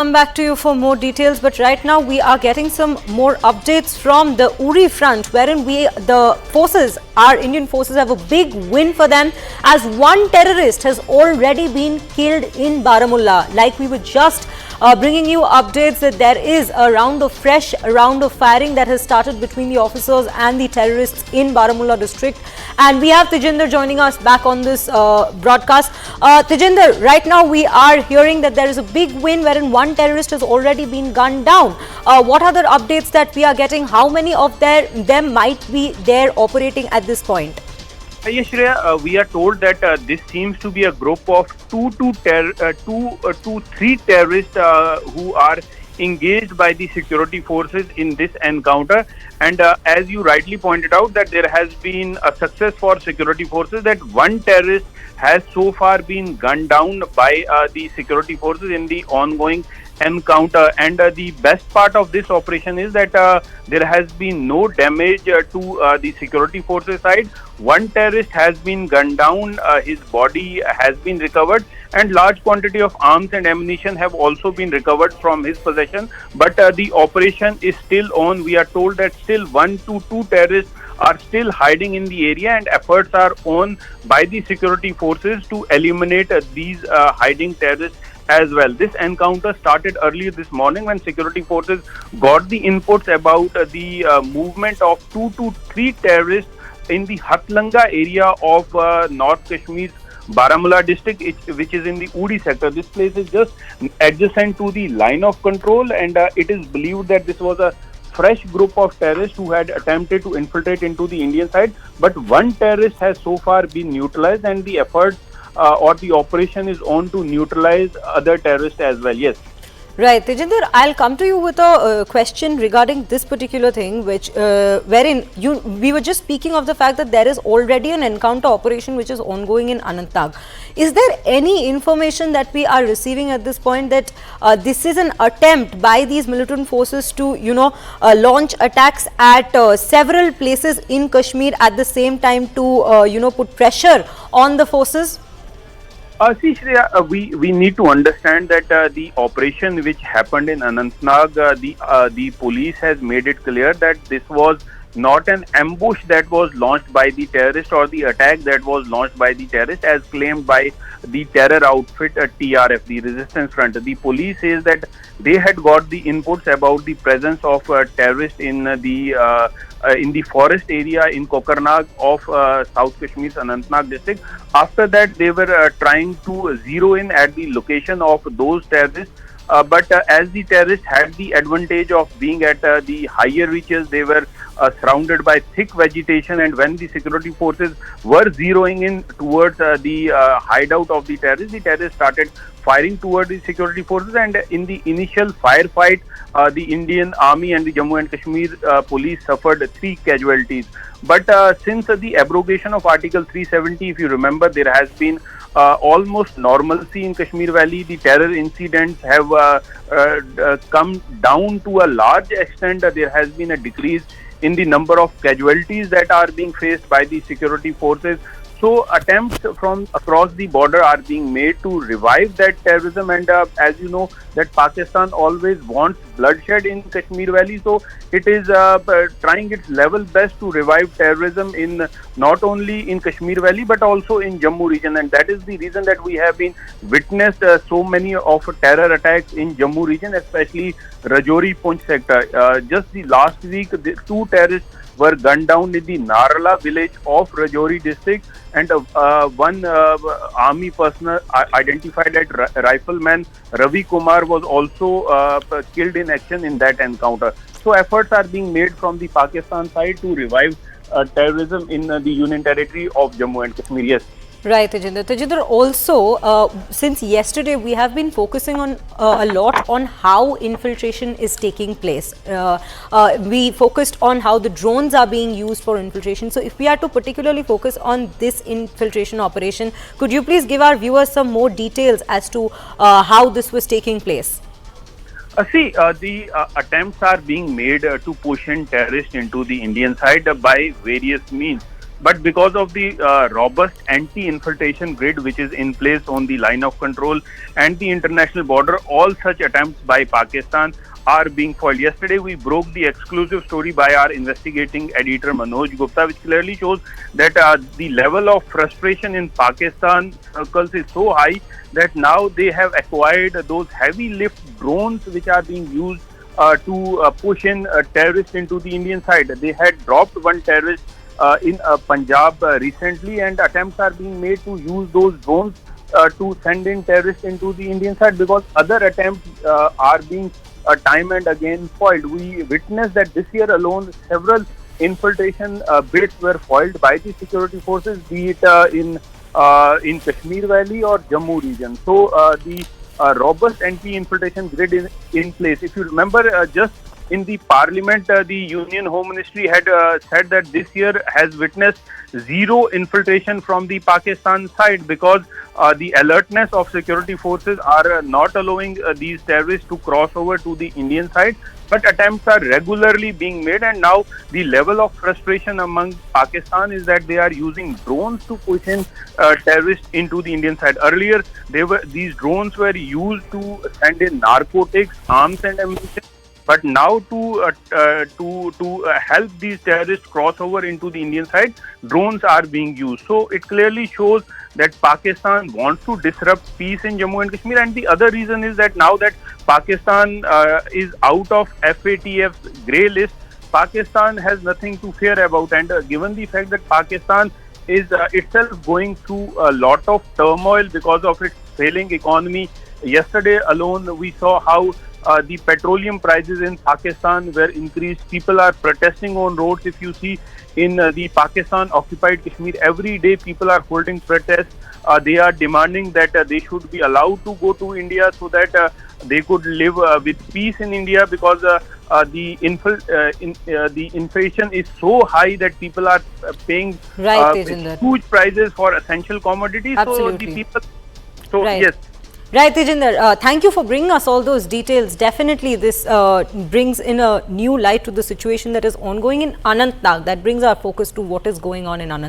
Come back to you for more details, but right now we are getting some more updates from the Uri front, wherein our Indian forces have a big win for them, as one terrorist has already been killed in Baramulla. Like we were just bringing you updates that there is a fresh round of firing that has started between the officers and the terrorists in Baramulla district. And we have Tejinder joining us back on this broadcast. Tejinder, right now we are hearing that there is a big win wherein one terrorist has already been gunned down. What other updates that we are getting? How many of them might be there operating at this point? Yes, Shreya, we are told that this seems to be a group of two to three terrorists who are engaged by the security forces in this encounter. And as you rightly pointed out, that there has been a success for security forces, that one terrorist has so far been gunned down by the security forces in the ongoing encounter. And the best part of this operation is that there has been no damage to the security forces side. One terrorist has been gunned down, his body has been recovered, and large quantity of arms and ammunition have also been recovered from his possession. But the operation is still on. We are told that still 1 to 2 terrorists are still hiding in the area, and efforts are on by the security forces to eliminate these hiding terrorists as well. This encounter started earlier this morning when security forces got the inputs about the movement of 2 to 3 terrorists in the Hatlanga area of North Kashmir's Baramulla district, which is in the Uri sector. This place is just adjacent to the line of control, and it is believed that this was a fresh group of terrorists who had attempted to infiltrate into the Indian side. But one terrorist has so far been neutralized, and the effort or the operation is on to neutralize other terrorists as well. Yes. Right, Tejinder, I'll come to you with a question regarding this particular thing, wherein we were just speaking of the fact that there is already an encounter operation which is ongoing in Anantnag. Is there any information that we are receiving at this point that this is an attempt by these militant forces to, launch attacks at several places in Kashmir at the same time to, put pressure on the forces? See, Shreya, we need to understand that the operation which happened in Anantnag, the police has made it clear that this was not an ambush that was launched by the terrorist, or the attack that was launched by the terrorist as claimed by the terror outfit TRF, the resistance front. The police says that they had got the inputs about the presence of terrorists in the forest area in Kokarnag of South Kashmir's Anantnag district. After that, they were trying to zero in at the location of those terrorists. But as the terrorists had the advantage of being at the higher reaches, they were surrounded by thick vegetation, and when the security forces were zeroing in towards the hideout of the terrorists started firing towards the security forces, and in the initial firefight, the Indian Army and the Jammu and Kashmir Police suffered 3 casualties. But since the abrogation of Article 370, if you remember, there has been almost normalcy in Kashmir Valley. The terror incidents have come down to a large extent. There has been a decrease in the number of casualties that are being faced by the security forces. So attempts from across the border are being made to revive that terrorism, and as you know, that Pakistan always wants bloodshed in Kashmir Valley, so it is trying its level best to revive terrorism in not only in Kashmir Valley but also in Jammu region, and that is the reason that we have been witnessed so many of terror attacks in Jammu region, especially Rajouri Poonch sector. Just the last week, 2 terrorists were gunned down in the Narala village of Rajouri district, and one army personnel identified as rifleman Ravi Kumar was also killed in action in that encounter. So efforts are being made from the Pakistan side to revive terrorism in the Union Territory of Jammu and Kashmir. Yes. Right, Tejinder. Tejinder, also, since yesterday, we have been focusing on a lot on how infiltration is taking place. We focused on how the drones are being used for infiltration. So, if we are to particularly focus on this infiltration operation, could you please give our viewers some more details as to how this was taking place? The attempts are being made to push in terrorists into the Indian side by various means. but because of the robust anti-infiltration grid which is in place on the line of control and the international border, all such attempts by Pakistan are being foiled. Yesterday, we broke the exclusive story by our investigating editor Manoj Gupta, which clearly shows that the level of frustration in Pakistan circles is so high that now they have acquired those heavy lift drones which are being used to push in terrorists into the Indian side. They had dropped one terrorist in Punjab recently, and attempts are being made to use those drones to send in terrorists into the Indian side, because other attempts are being time and again foiled. We witnessed that this year alone several infiltration bids were foiled by the security forces, be it in Kashmir Valley or Jammu region. So the robust anti-infiltration grid is in place. If you remember, just in the Parliament, the Union Home Ministry had said that this year has witnessed zero infiltration from the Pakistan side, because the alertness of security forces are not allowing these terrorists to cross over to the Indian side. But attempts are regularly being made, and now the level of frustration among Pakistan is that they are using drones to push in terrorists into the Indian side. Earlier, these drones were used to send in narcotics, arms, and ammunition. But now to help these terrorists cross over into the Indian side, drones are being used. So it clearly shows that Pakistan wants to disrupt peace in Jammu and Kashmir. And the other reason is that now that Pakistan is out of FATF's grey list, Pakistan has nothing to fear about. And given the fact that Pakistan is itself going through a lot of turmoil because of its failing economy, yesterday alone we saw how the petroleum prices in Pakistan were increased. People are protesting on roads. If you see in the Pakistan occupied Kashmir, every day people are holding protests. They are demanding that they should be allowed to go to India so that they could live with peace in India, because the inflation is so high that people are paying huge prices for essential commodities. Absolutely. So the people. So right. Yes. Right, Tejinder. Thank you for bringing us all those details. Definitely, this brings in a new light to the situation that is ongoing in Anantnag. That brings our focus to what is going on in Anantnag.